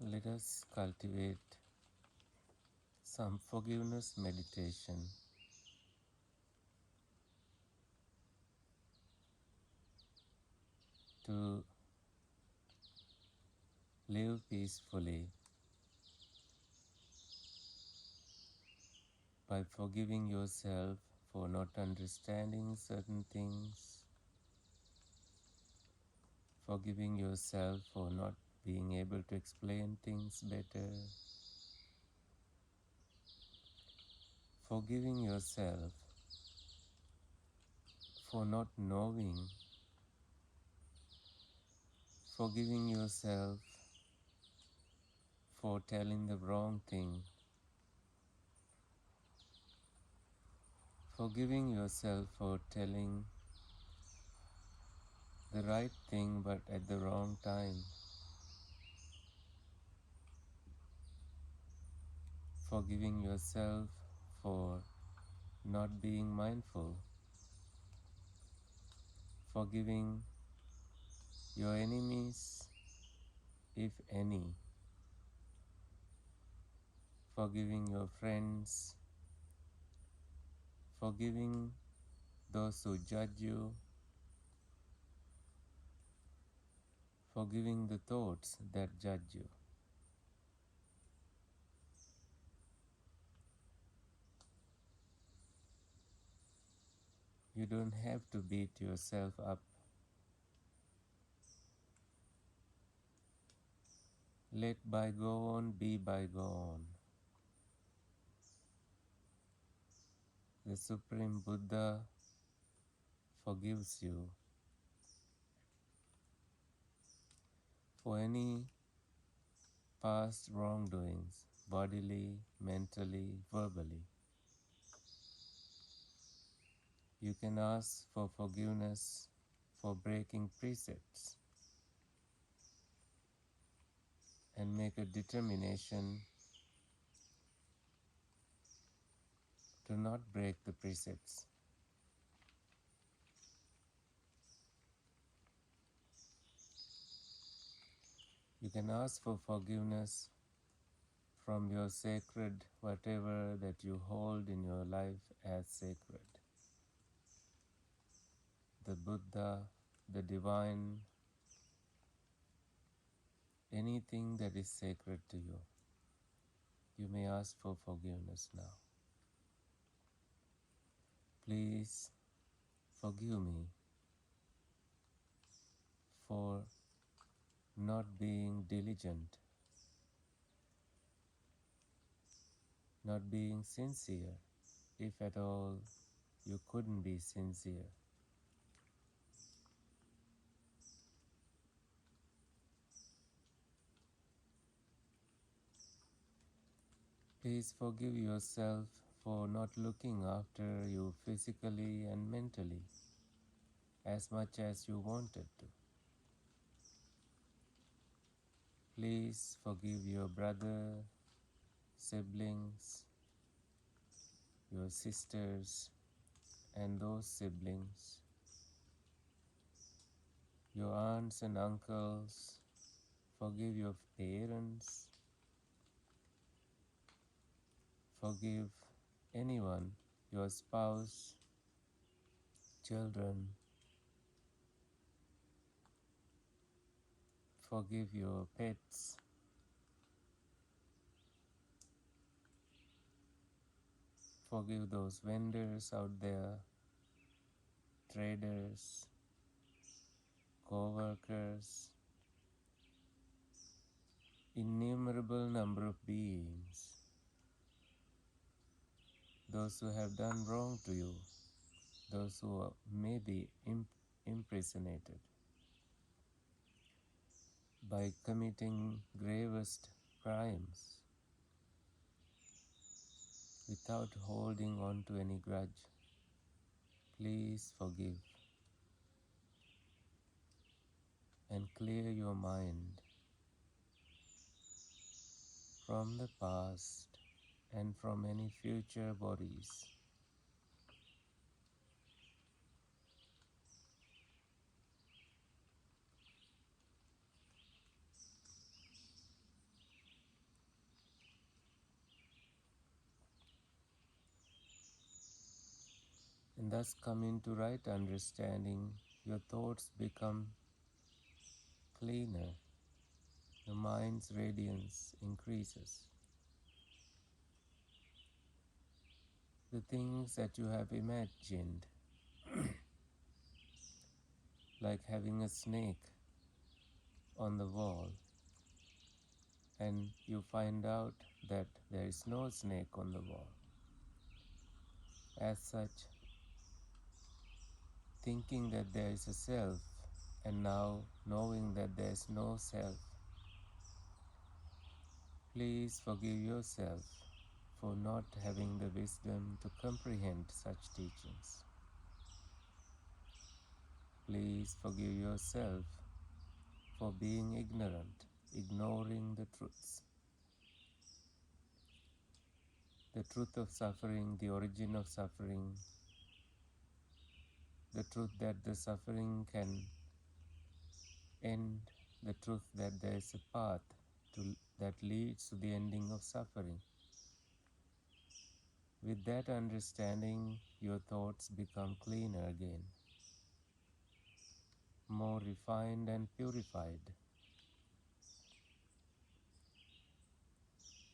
Let us cultivate some forgiveness meditation to live peacefully by forgiving yourself for not understanding certain things, forgiving yourself for not being able to explain things better, forgiving yourself for not knowing, forgiving yourself for telling the wrong thing, forgiving yourself for telling the right thing but at the wrong time, forgiving yourself for not being mindful, forgiving your enemies, if any, forgiving your friends, forgiving those who judge you, forgiving the thoughts that judge you. You don't have to beat yourself up. Let bygone be bygone. The Supreme Buddha forgives you for any past wrongdoings, bodily, mentally, verbally. You can ask for forgiveness for breaking precepts and make a determination to not break the precepts. You can ask for forgiveness from your sacred, whatever that you hold in your life as sacred. The Buddha, the divine, anything that is sacred to you. You may ask for forgiveness now. Please forgive me for not being diligent, not being sincere, if at all you couldn't be sincere. Please forgive yourself for not looking after you physically and mentally as much as you wanted to. Please forgive your brother, siblings, your sisters, and those siblings, your aunts and uncles. Forgive your parents. Forgive anyone, your spouse, children. Forgive your pets. Forgive those vendors out there, traders, co-workers, innumerable number of beings, those who have done wrong to you, those who may be impersonated by committing gravest crimes without holding on to any grudge. Please forgive and clear your mind from the past and from any future worries. and thus come into right understanding, your thoughts become cleaner, your mind's radiance increases. The things that you have imagined, like having a snake on the wall, and you find out that there is no snake on the wall. As such, thinking that there is a self, and now knowing that there is no self, please forgive yourself for not having the wisdom to comprehend such teachings. Please forgive yourself for being ignorant, ignoring the truths. The truth of suffering, the origin of suffering, the truth that the suffering can end, the truth that there is a path that leads to the ending of suffering. With that understanding, your thoughts become cleaner again, more refined and purified,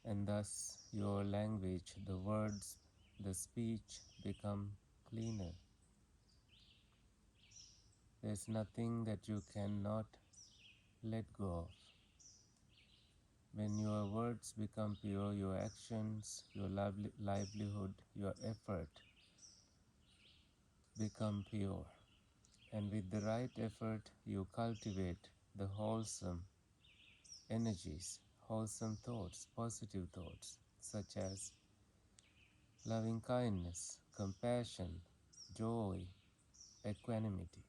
and thus your language, the words, the speech become cleaner. There's nothing that you cannot let go of. When your words become pure, your actions, your livelihood, your effort become pure. And with the right effort, you cultivate the wholesome energies, wholesome thoughts, positive thoughts, such as loving kindness, compassion, joy, equanimity.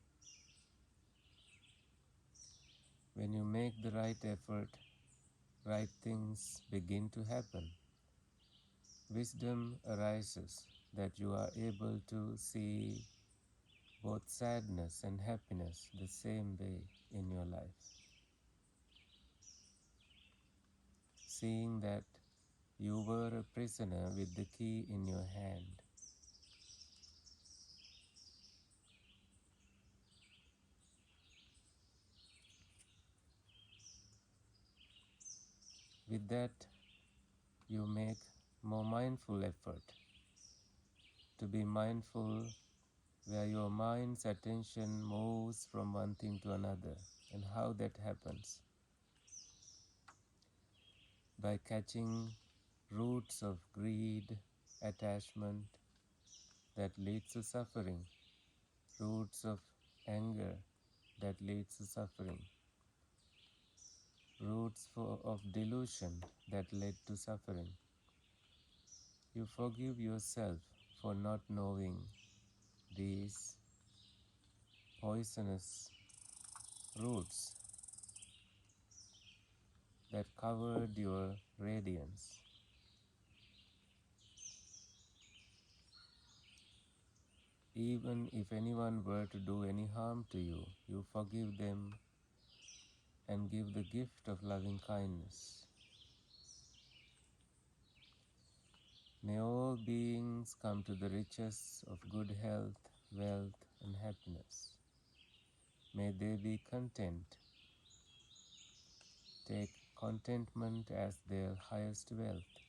When you make the right effort, right things begin to happen. Wisdom arises that you are able to see both sadness and happiness the same way in your life. Seeing that you were a prisoner with the key in your hand. With that, you make more mindful effort to be mindful where your mind's attention moves from one thing to another, and how that happens. By catching roots of greed, attachment that leads to suffering, roots of anger that leads to suffering, roots of delusion that led to suffering. You forgive yourself for not knowing these poisonous roots that covered your radiance. Even if anyone were to do any harm to you, you forgive them and give the gift of loving kindness. May all beings come to the riches of good health, wealth, and happiness. May they be content. Take contentment as their highest wealth,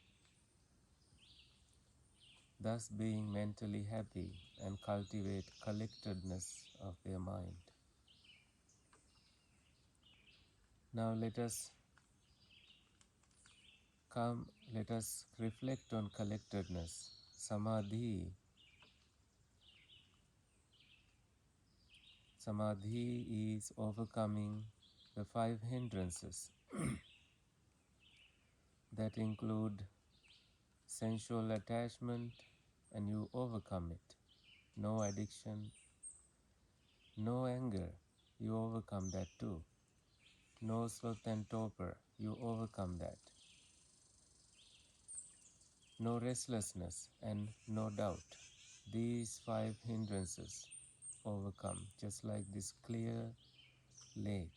thus being mentally happy and cultivate collectedness of their mind. Now let us reflect on collectedness. Samadhi. Samadhi is overcoming the 5 hindrances that include sensual attachment, and you overcome it. No addiction, no anger, you overcome that too. No sloth and torpor, you overcome that. No restlessness and no doubt. These 5 hindrances overcome, just like this clear lake.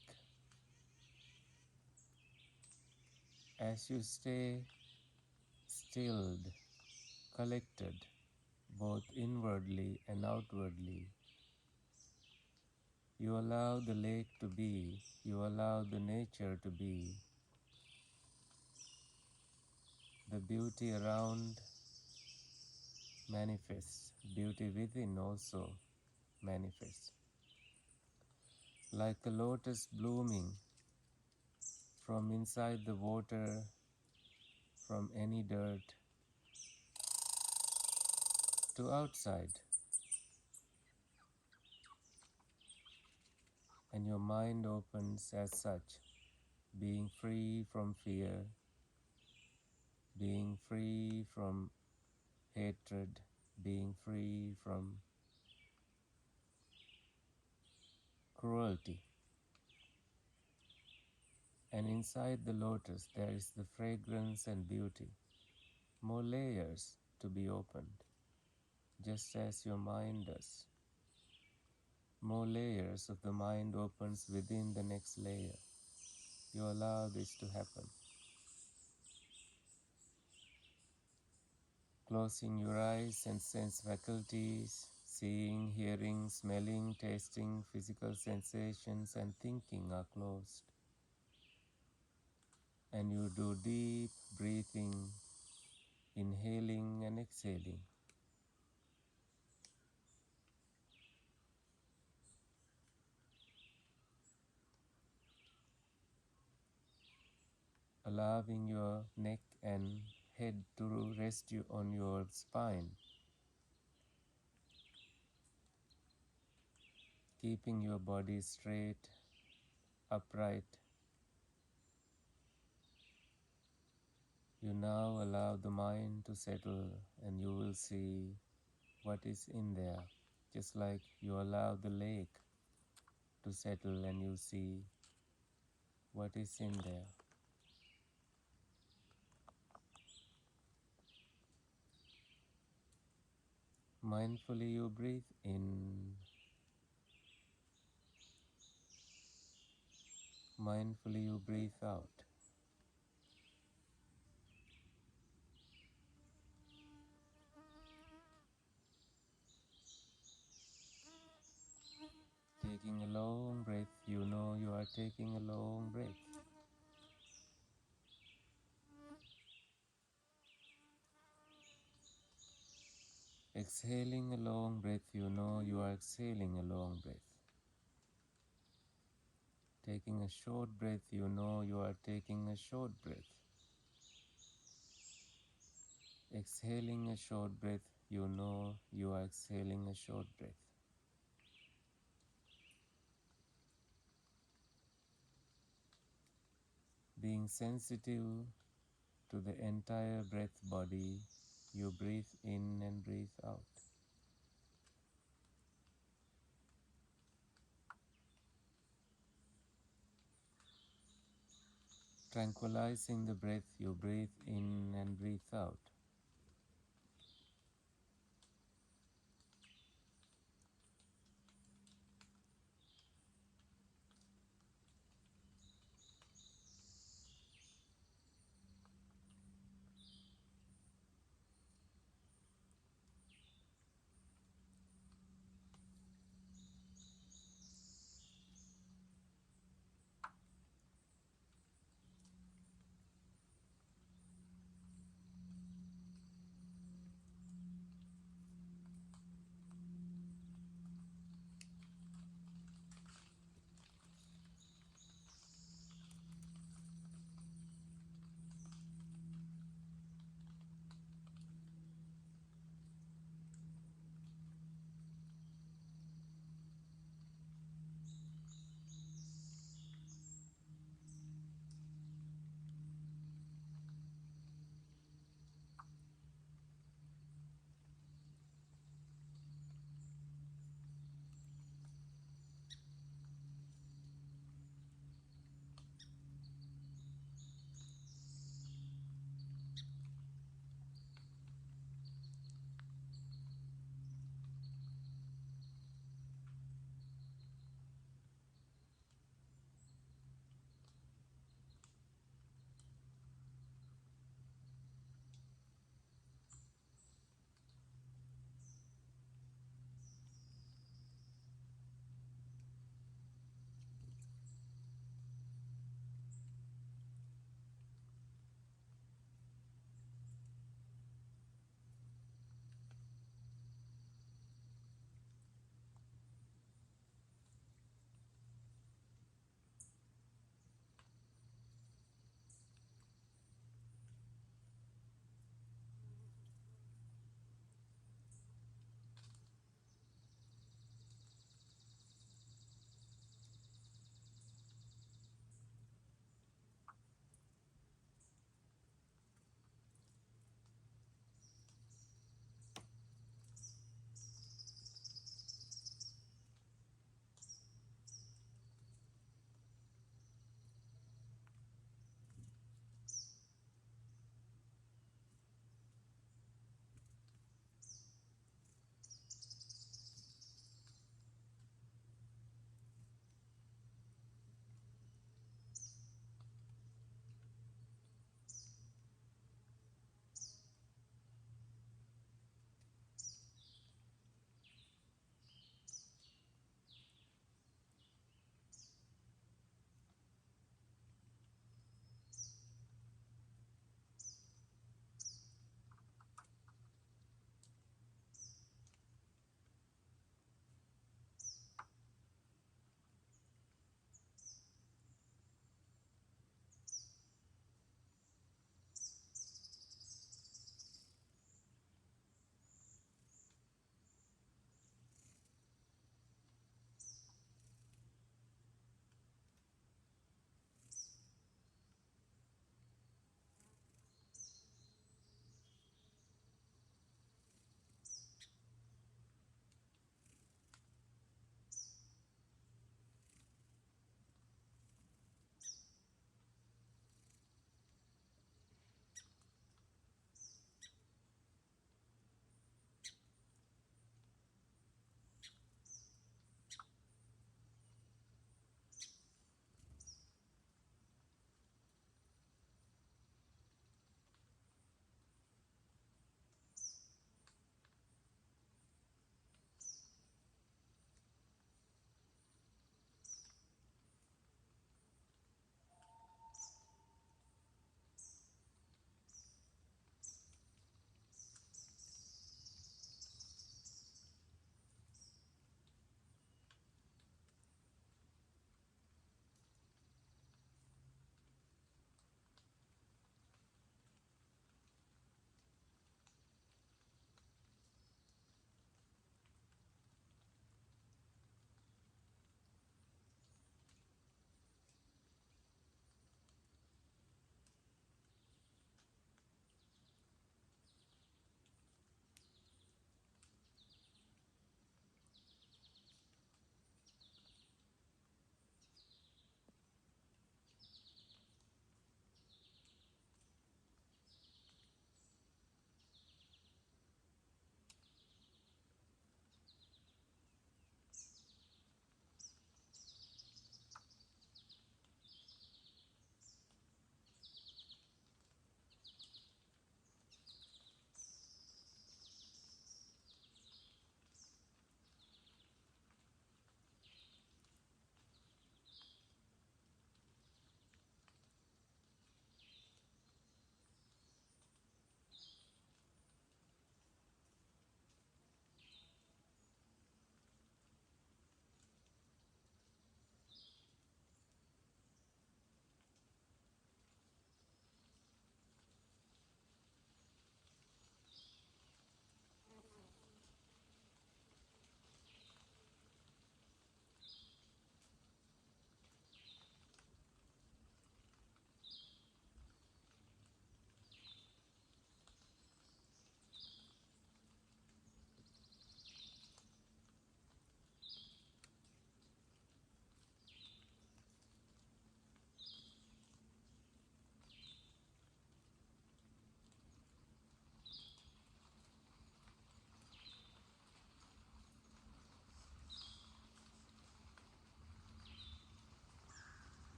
As you stay stilled, collected, both inwardly and outwardly. You allow the lake to be, you allow the nature to be, the beauty around manifests, beauty within also manifests. Like a lotus blooming from inside the water, from any dirt to outside, and your mind opens as such, being free from fear, being free from hatred, being free from cruelty. And inside the lotus there is the fragrance and beauty, more layers to be opened, just as your mind does. More layers of the mind opens within the next layer. You allow this to happen. Closing your eyes and sense faculties, seeing, hearing, smelling, tasting, physical sensations and thinking are closed. And you do deep breathing, inhaling and exhaling. Allowing your neck and head to rest you on your spine, keeping your body straight, upright. You now allow the mind to settle and you will see what is in there, just like you allow the lake to settle and you see what is in there. Mindfully you breathe in, mindfully you breathe out. Taking a long breath, you know you are taking a long breath. Exhaling a long breath, you know you are exhaling a long breath. Taking a short breath, you know you are taking a short breath. Exhaling a short breath, you know you are exhaling a short breath. Being sensitive to the entire breath body, you breathe in and breathe out. Tranquilizing the breath, you breathe in and breathe out.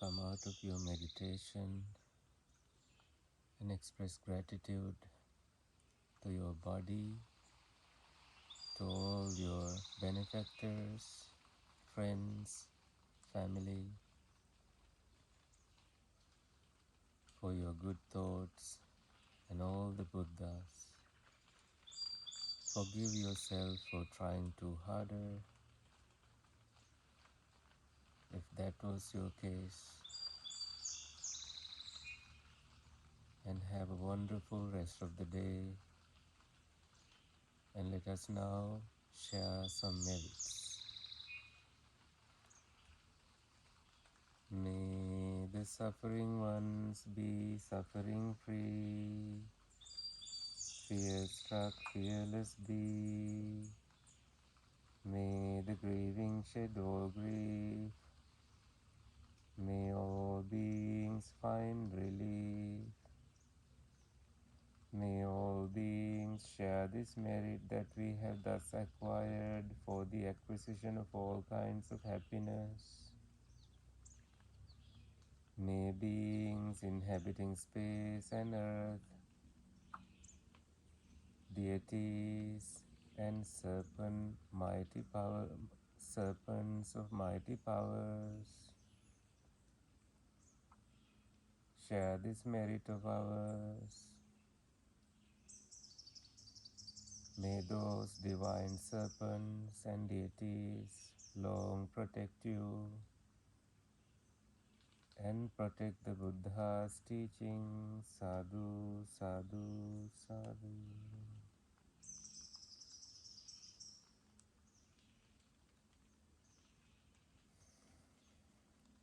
come out of your meditation and express gratitude to your body, to all your benefactors, friends, family, for your good thoughts and all the Buddhas. Forgive yourself for trying too harder, if that was your case, and have a wonderful rest of the day. And let us now share some merits. May the suffering ones be suffering free, fear struck fearless be. May the grieving shed all grief, may all beings find relief. May all beings share this merit that we have thus acquired for the acquisition of all kinds of happiness. May beings inhabiting space and earth, deities and serpents of mighty powers, share this merit of ours. May those divine serpents and deities long protect you and protect the Buddha's teachings. Sadhu, sadhu, sadhu.